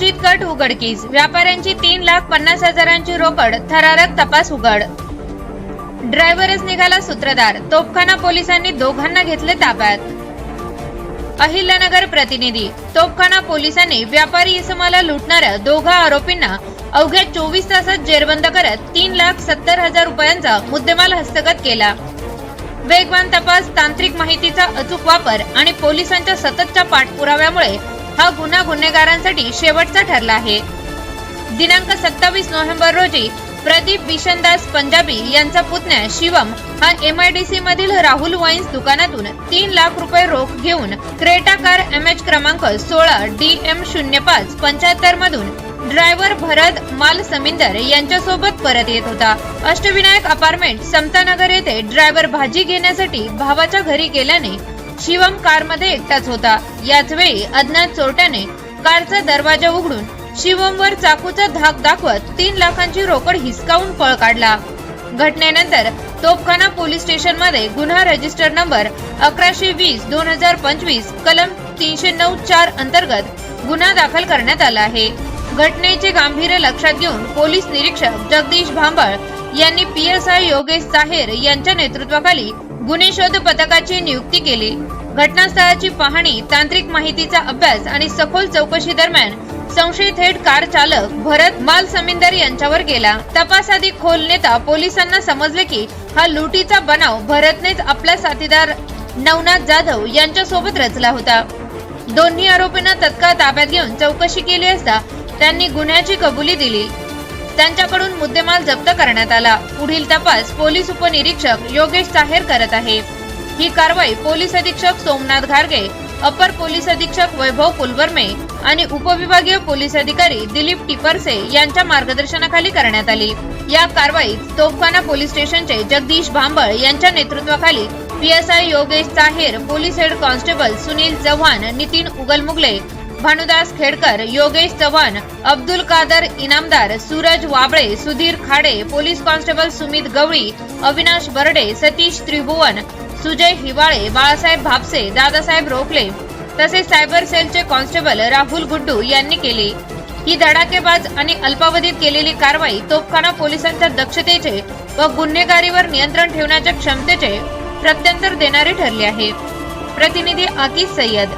नियोजित कट उघडकीस, व्यापाऱ्यांची 3,50,000ची रोकड, थरारक तपास उघड. ड्रायव्हरच निघाला सूत्रधार, तोफखाना पोलिसांनी दोघांना घेतले ताब्यात. अहिल्यानगर प्रतिनिधी. तोफखाना पोलिसांनी व्यापारी इसमाला लुटणाऱ्या दोघा आरोपींना अवघ्या 24 तासात जेरबंद करत 3,70,000 रुपयांचा मुद्देमाल हस्तगत केला. वेगवान तपास, तांत्रिक माहितीचा अचूक वापर आणि पोलिसांच्या सततच्या पाठपुराव्यामुळे हा गुन्हा गुन्हेगारांसाठी शेवटचा ठरला आहे. दिनांक 27 नोव्हेंबर रोजी प्रदीप बिशनदास पंजाबी यांचा पुतण्या शिवम हा MIDC मधील राहुल वाईन्स दुकानातून 3 लाख रुपये रोख घेऊन क्रेटा कार MH क्रमांक 16 DM05 75 मधून ड्रायव्हर भरत माल समिंदर यांच्यासोबत परत येत होता. अष्टविनायक अपार्टमेंट समतानगर येथे ड्रायव्हर भाजी घेण्यासाठी भावाच्या घरी गेल्याने शिवम कारमध्ये एकटाच होता. याच वेळी अज्ञात चोरट्याने कारचा दरवाजा उघडून शिवमवर चाकूचा धाक दाखवत 3 लाखांची रोकड हिसकावून पळ काढला. घटनेनंतर तोफखाना पोलीस स्टेशन मध्ये गुन्हा रजिस्टर नंबर 1120/2025 कलम 309(4) अंतर्गत गुन्हा दाखल करण्यात आला आहे. घटनेचे गांभीर्य लक्षात घेऊन पोलीस निरीक्षक जगदीश भांबळ यांनी PSI योगेश साहेर यांच्या नेतृत्वाखाली गुन्हे शोध पथकाची नियुक्ती केली. घटनास्थळाची पाहणी, तांत्रिक माहितीचा अभ्यास आणि सखोल चौकशी दरम्यान संशयित थेट कार चालक भरत माल समिंदर यांच्यावर गेला. तपास अधिक खोल नेता पोलिसांना समजले की हा लुटीचा बनाव भरतनेच आपला साथीदार नवनाथ जाधव यांच्या सोबत रचला होता. दोन्ही आरोपींना तत्काळ ताब्यात घेऊन चौकशी केली असता त्यांनी गुन्ह्याची कबुली दिली. त्यांच्याकडून मुद्देमाल जप्त करण्यात आला. पुढील तपास पोलीस उपनिरीक्षक योगेश साहेर करत आहे. ही कारवाई पोलीस अधीक्षक सोमनाथ घारगे, अपर पोलीस अधीक्षक वैभव कुलवर्मे आणि उपविभागीय पोलीस अधिकारी दिलीप टिपरसे यांच्या मार्गदर्शनाखाली करण्यात आली. या कारवाईत तोफखाना पोलीस स्टेशनचे जगदीश भांबळ यांच्या नेतृत्वाखाली PSI Yogesh Saher, police head constable Sunil Chavan, Nitin Ugalmugle, Bhanudas Khedkar, Yogesh Chavan, Abdul Kadar Inamdar, Suraj Wable, Sudhir Khade, police constable Sumit Gawali, Avinash Barde, Satish Tribhuvan, Sujay Hiwale, Balasaheb Bhapse, Dadasaheb Rokhle तसेच सायबर सेलचे कॉन्स्टेबल राहुल गुड्डू यांनी केली. ही धडाकेबाज आणि अल्पावधीत केलेली कारवाई तोफखाना पोलिसांच्या दक्षतेचे व गुन्हेगारीवर नियंत्रण ठेवण्याच्या क्षमतेचे प्रत्युत्तर देणारी ठरली आहे. प्रतिनिधी आकिज सय्यद.